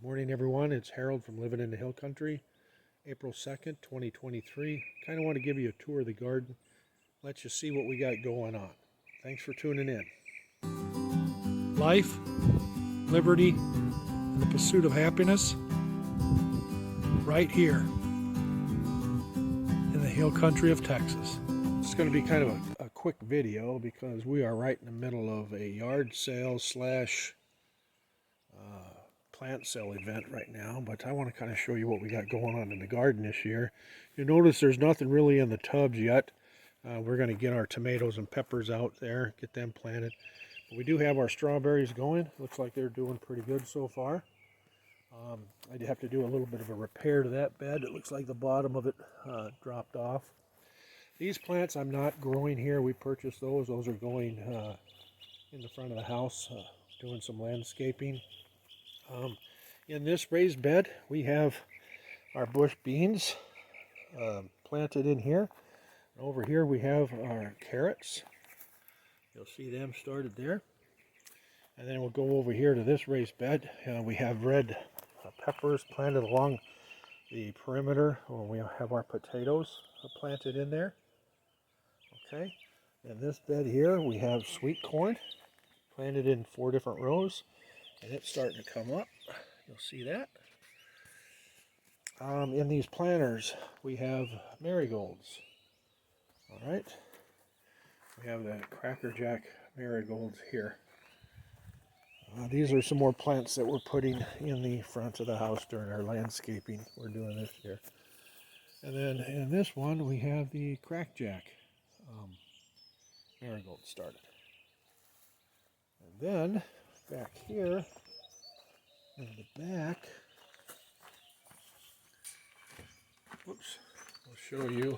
Morning, everyone. It's Harold from Living in the Hill Country, April 2nd, 2023. Kind of want to give you a tour of the garden, let you see what we got going on. Thanks for tuning in. Life, liberty, and the pursuit of happiness right here in the Hill Country of Texas. It's going to be kind of a quick video because we are right in the middle of a yard sale slash plant sale event right now, but I want to kind of show you what we got going on in the garden this year. You notice there's nothing really in the tubs yet. We're going to get our tomatoes and peppers out there, get them planted. But we do have our strawberries going. Looks like they're doing pretty good so far. I have to do a little bit of a repair to that bed. It looks like the bottom of it dropped off. These plants I'm not growing here. We purchased those. Those are going in the front of the house, doing some landscaping. In this raised bed, we have our bush beans planted in here. Over here we have our carrots. You'll see them started there. And then we'll go over here to this raised bed. We have red peppers planted along the perimeter. We have our potatoes planted in there. Okay. In this bed here, we have sweet corn planted in 4 different rows. And it's starting to come up. You'll see that. In these planters, we have marigolds. All right. We have the Cracker Jack marigolds here. These are some more plants that we're putting in the front of the house during our landscaping we're doing this year. And then in this one, we have the Crackjack marigold started. And then back here in the back, oops, I'll show you.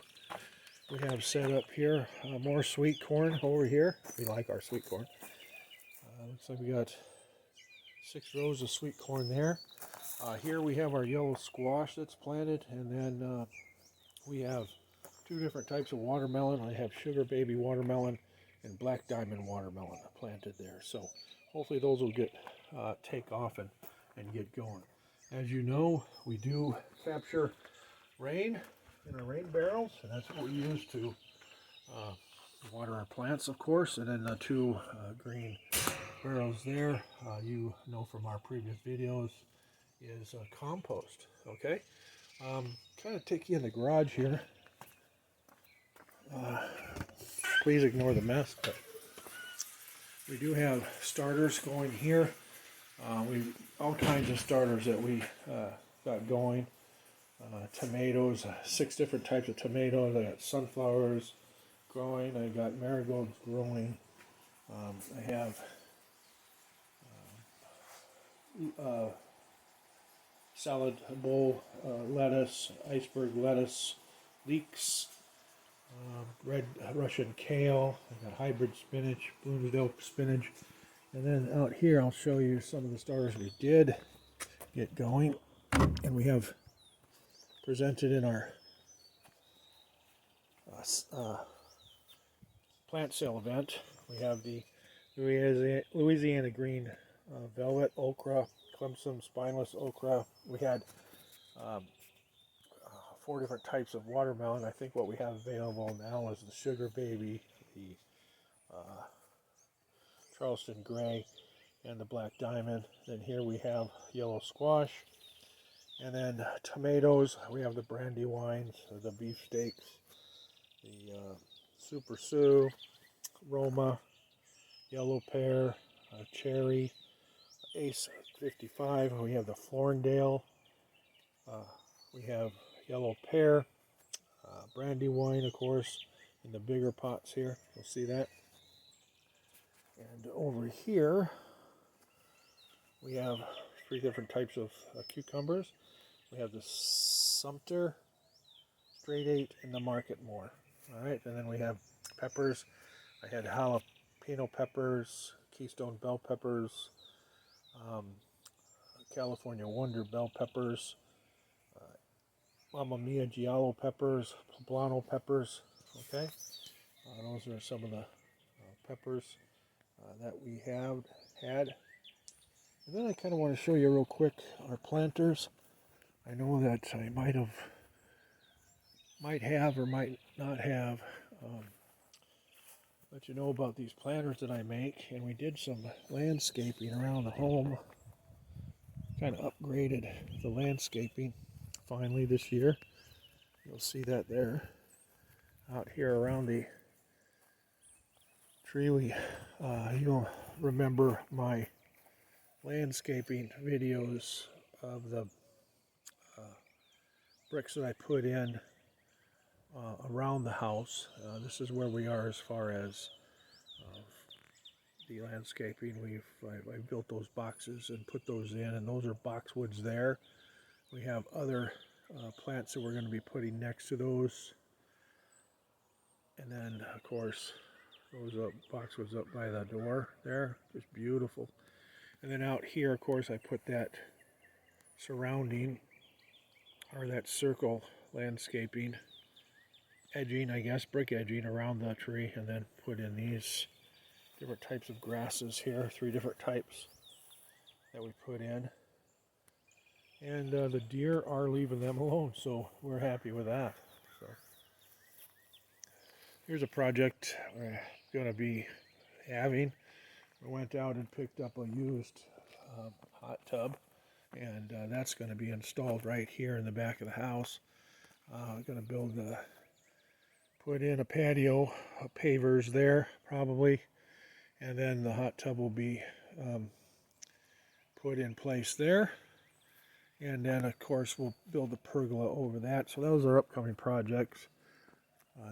We have set up here more sweet corn over here. We like our sweet corn. Looks like we got 6 rows of sweet corn there. Here we have our yellow squash that's planted, and then we have 2 different types of watermelon. I have sugar baby watermelon and black diamond watermelon planted there. So hopefully those will get take off and get going. As you know, we do capture rain in our rain barrels, and that's what we use to water our plants, of course. And then the 2 green barrels there, you know from our previous videos, is compost. Okay, kind of take you in the garage here. Please ignore the mess, but we do have starters going here. All kinds of starters that we got going. Tomatoes, 6 different types of tomatoes. I got sunflowers growing. I got marigolds growing. I have salad bowl lettuce, iceberg lettuce, leeks, red Russian kale. I got hybrid spinach, Bloomsdale spinach. And then out here, I'll show you some of the starters we did get going. And we have presented in our plant sale event. We have the Louisiana green velvet okra, Clemson spineless okra. We had 4 different types of watermelon. I think what we have available now is the sugar baby, the Charleston gray, and the black diamond. Then here we have yellow squash. And then tomatoes, we have the Brandywines, the beefsteaks, the Super Sioux, Roma, yellow pear, cherry, Ace 55. We have the Florendale. We have yellow pear, Brandywine, of course, in the bigger pots here. You'll see that. And over here, we have 3 different types of cucumbers. We have the Sumter, Straight 8, and the Market More. All right, and then we have peppers. I had jalapeno peppers, Keystone bell peppers, California Wonder bell peppers, Mamma Mia giallo peppers, poblano peppers. Okay, those are some of the peppers that we have had. And then I kind of want to show you real quick our planters. I know that I might have or might not have let you know about these planters that I make, and we did some landscaping around the home. Kind of upgraded the landscaping finally this year. You'll see that there. Out here around the tree, you'll remember my landscaping videos of the bricks that I put in around the house. This is where we are as far as the landscaping. I built those boxes and put those in, and those are boxwoods there. We have other plants that we're going to be putting next to those, and then of course those boxwoods up by the door there, just beautiful. And then out here, of course, I put that surrounding, or that circle landscaping edging, I guess, brick edging around the tree, and then put in these different types of grasses here, 3 different types that we put in. And the deer are leaving them alone, so we're happy with that. So here's a project we're going to be having. We went out and picked up a used hot tub, and that's going to be installed right here in the back of the house. I'm going to put in a patio, pavers there probably, and then the hot tub will be put in place there. And then of course we'll build a pergola over that. So those are upcoming projects.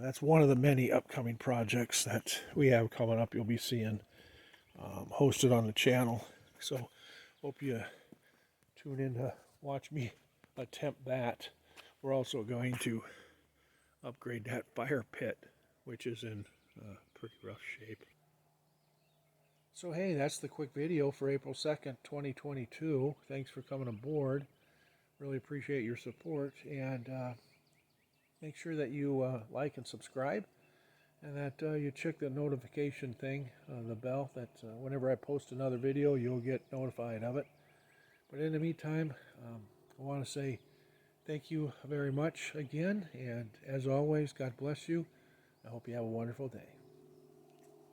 That's one of the many upcoming projects that we have coming up. You'll be seeing hosted on the channel. So hope you tune in to watch me attempt that. We're also going to upgrade that fire pit, which is in pretty rough shape. So hey, that's the quick video for April 2nd, 2022. Thanks for coming aboard. Really appreciate your support, and make sure that you like and subscribe, and that you check the notification thing, the bell, that whenever I post another video, you'll get notified of it. But in the meantime, I want to say thank you very much again, and as always, God bless you. I hope you have a wonderful day.